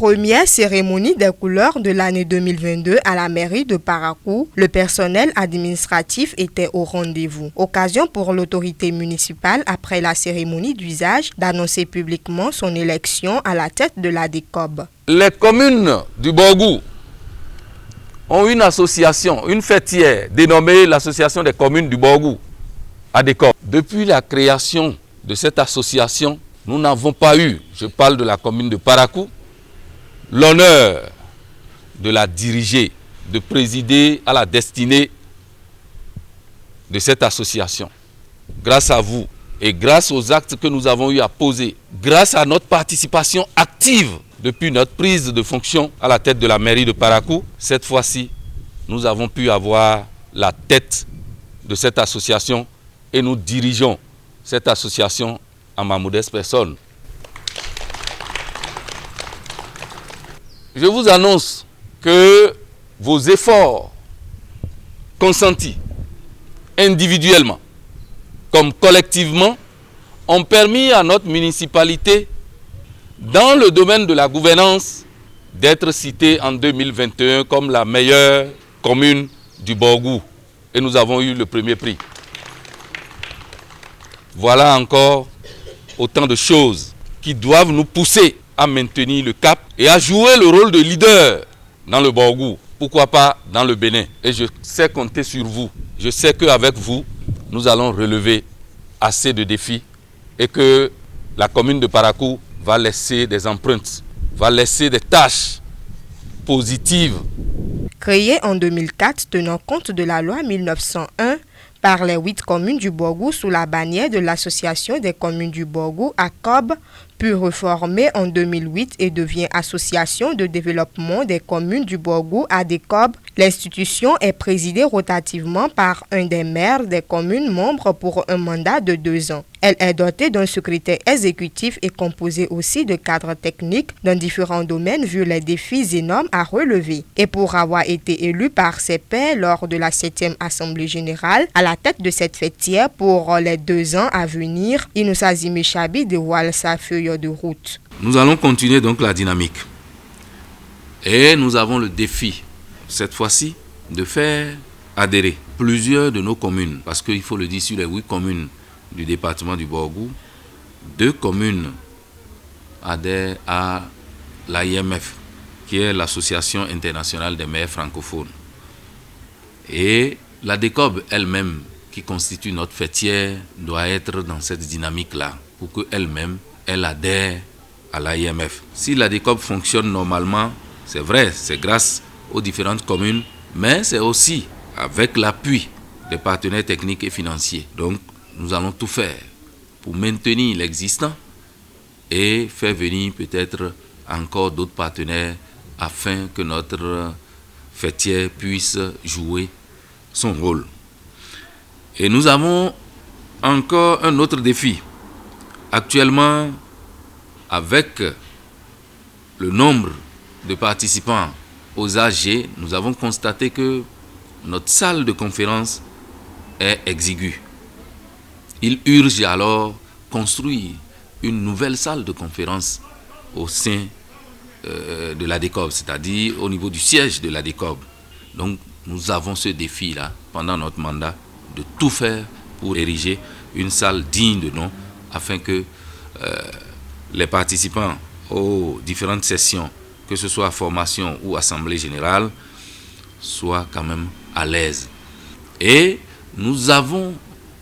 Première cérémonie des couleurs de l'année 2022 à la mairie de Parakou, le personnel administratif était au rendez-vous. Occasion pour l'autorité municipale, après la cérémonie d'usage, d'annoncer publiquement son élection à la tête de la DECOB. Les communes du Borgou ont une association, une fêtière dénommée l'Association des communes du Borgou, ADECOB. Depuis la création de cette association, nous n'avons pas eu, je parle de la commune de Parakou, l'honneur de la diriger, de présider à la destinée de cette association. Grâce à vous et grâce aux actes que nous avons eu à poser, grâce à notre participation active depuis notre prise de fonction à la tête de la mairie de Parakou, cette fois-ci, nous avons pu avoir la tête de cette association et nous dirigeons cette association à ma modeste personne. Je vous annonce que vos efforts consentis individuellement comme collectivement ont permis à notre municipalité, dans le domaine de la gouvernance, d'être citée en 2021 comme la meilleure commune du Borgou. Et nous avons eu le premier prix. Voilà encore autant de choses qui doivent nous pousser à maintenir le cap et à jouer le rôle de leader dans le Borgou, pourquoi pas dans le Bénin. Et je sais compter sur vous. Je sais qu'avec vous, nous allons relever assez de défis et que la commune de Parakou va laisser des empreintes, va laisser des tâches positives. Créée en 2004, tenant compte de la loi 1901, par les 8 communes du Borgou sous la bannière de l'Association des communes du Borgou, ACOB, puis reformée en 2008 et devient Association de développement des communes du Borgou, ADECOB. L'institution est présidée rotativement par un des maires des communes membres pour un mandat de 2 ans. Elle est dotée d'un secrétaire exécutif et composée aussi de cadres techniques dans différents domaines vu les défis énormes à relever. Et pour avoir été élu par ses pairs lors de la 7e Assemblée générale à la tête de cette fêtière pour les 2 ans à venir, Inoussa Zimechabi dévoile sa feuille de route. Nous allons continuer donc la dynamique. Et nous avons le défi, cette fois-ci, de faire adhérer plusieurs de nos communes. Parce qu'il faut le dire, sur les 8 communes du département du Borgou, 2 communes adhèrent à l'AIMF, qui est l'Association internationale des maires francophones. Et la DECOB elle-même, qui constitue notre fêtière, doit être dans cette dynamique-là, pour qu'elle-même, elle adhère à l'AIMF. Si la DECOB fonctionne normalement, c'est vrai, c'est grâce aux différentes communes, mais c'est aussi avec l'appui des partenaires techniques et financiers. Donc, nous allons tout faire pour maintenir l'existant et faire venir peut-être encore d'autres partenaires afin que notre fêtière puisse jouer son rôle. Et nous avons encore un autre défi. Actuellement, avec le nombre de participants aux AG, nous avons constaté que notre salle de conférence est exiguë. Il urge alors construire une nouvelle salle de conférence au sein de la DECOB, c'est-à-dire au niveau du siège de la DECOB. Donc nous avons ce défi-là, pendant notre mandat, de tout faire pour ériger une salle digne de nom, afin que les participants aux différentes sessions, que ce soit formation ou assemblée générale, soient quand même à l'aise. Et nous avons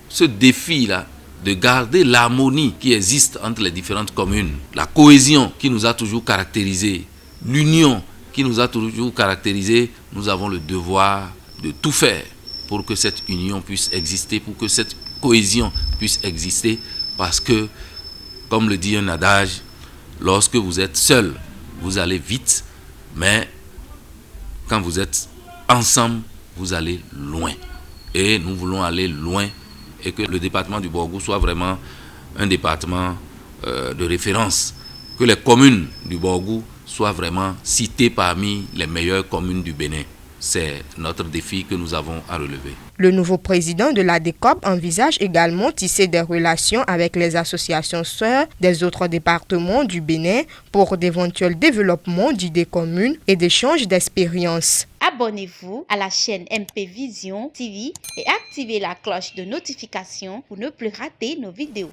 ce défi-là de garder l'harmonie qui existe entre les différentes communes, la cohésion qui nous a toujours caractérisés, l'union qui nous a toujours caractérisés. Nous avons le devoir de tout faire pour que cette union puisse exister, pour que cette cohésion puisse exister, parce que, comme le dit un adage, lorsque vous êtes seul, vous allez vite, mais quand vous êtes ensemble, vous allez loin. Et nous voulons aller loin et que le département du Borgou soit vraiment un département de référence, que les communes du Borgou soient vraiment citées parmi les meilleures communes du Bénin. C'est notre défi que nous avons à relever. Le nouveau président de la DECOB envisage également tisser des relations avec les associations sœurs des autres départements du Bénin pour d'éventuels développements d'idées communes et d'échanges d'expériences. Abonnez-vous à la chaîne MP Vision TV et activez la cloche de notification pour ne plus rater nos vidéos.